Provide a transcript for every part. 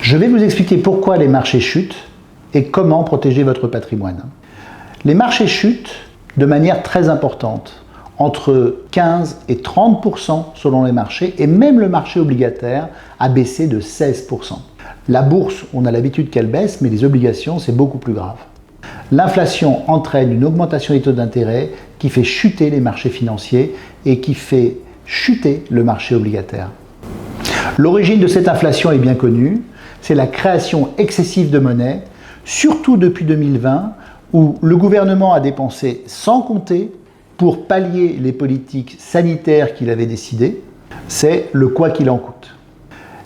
Je vais vous expliquer pourquoi les marchés chutent et comment protéger votre patrimoine. Les marchés chutent de manière très importante, entre 15 et 30% selon les marchés, et même le marché obligataire a baissé de 16%. La bourse, on a l'habitude qu'elle baisse, mais les obligations, c'est beaucoup plus grave. L'inflation entraîne une augmentation des taux d'intérêt qui fait chuter les marchés financiers et qui fait chuter le marché obligataire. L'origine de cette inflation est bien connue, c'est la création excessive de monnaie, surtout depuis 2020, où le gouvernement a dépensé sans compter pour pallier les politiques sanitaires qu'il avait décidées. C'est le quoi qu'il en coûte.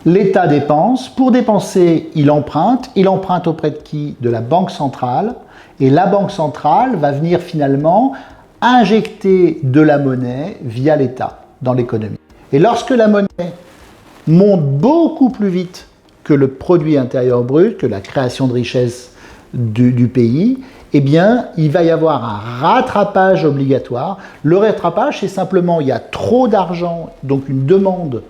L'État dépense. Pour dépenser, il emprunte. Il emprunte auprès de qui? De la Banque centrale. Et la Banque centrale va venir finalement injecter de la monnaie via l'État dans l'économie. Et lorsque la monnaie monte beaucoup plus vite que le produit intérieur brut, que la création de richesse du pays, eh bien, il va y avoir un rattrapage obligatoire. Le rattrapage, c'est simplement, il y a trop d'argent, donc une demande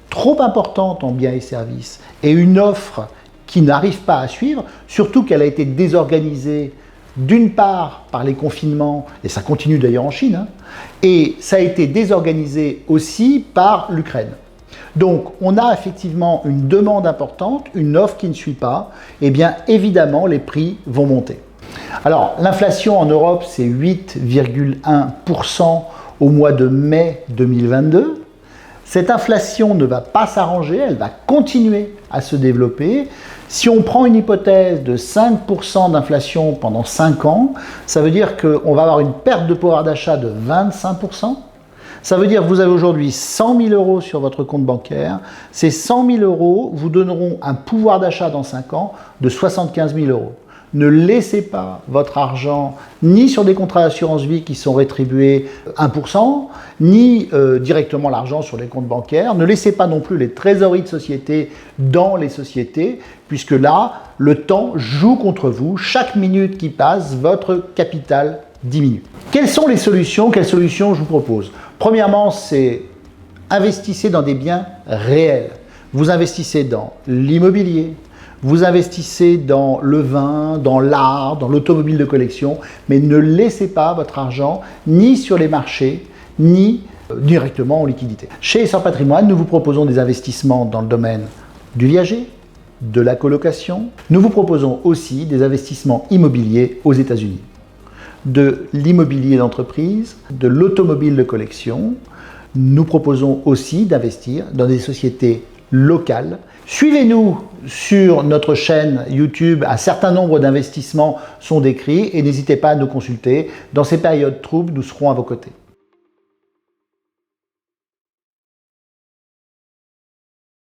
trop importante en biens et services, et une offre qui n'arrive pas à suivre, surtout qu'elle a été désorganisée d'une part par les confinements, et ça continue d'ailleurs en Chine, et ça a été désorganisé aussi par l'Ukraine. Donc, on a effectivement une demande importante, une offre qui ne suit pas, et bien évidemment, les prix vont monter. Alors, l'inflation en Europe, c'est 8,1% au mois de mai 2022. Cette inflation ne va pas s'arranger, elle va continuer à se développer. Si on prend une hypothèse de 5% d'inflation pendant 5 ans, ça veut dire qu'on va avoir une perte de pouvoir d'achat de 25%. Ça veut dire que vous avez aujourd'hui 100 000 euros sur votre compte bancaire. Ces 100 000 euros vous donneront un pouvoir d'achat dans 5 ans de 75 000 euros. Ne laissez pas votre argent ni sur des contrats d'assurance vie qui sont rétribués 1%, ni directement l'argent sur les comptes bancaires. Ne laissez pas non plus les trésoreries de société dans les sociétés, puisque là, le temps joue contre vous. Chaque minute qui passe, votre capital diminue. Quelles sont les solutions? Quelles solutions je vous propose? Premièrement, c'est investissez dans des biens réels. Vous investissez dans l'immobilier, vous investissez dans le vin, dans l'art, dans l'automobile de collection, mais ne laissez pas votre argent ni sur les marchés, ni directement en liquidité. Chez Essor Patrimoine, nous vous proposons des investissements dans le domaine du viager, de la colocation. Nous vous proposons aussi des investissements immobiliers aux États-Unis, de l'immobilier d'entreprise, de l'automobile de collection. Nous proposons aussi d'investir dans des sociétés locales. Suivez-nous sur notre chaîne YouTube, un certain nombre d'investissements sont décrits et n'hésitez pas à nous consulter. Dans ces périodes troubles, nous serons à vos côtés.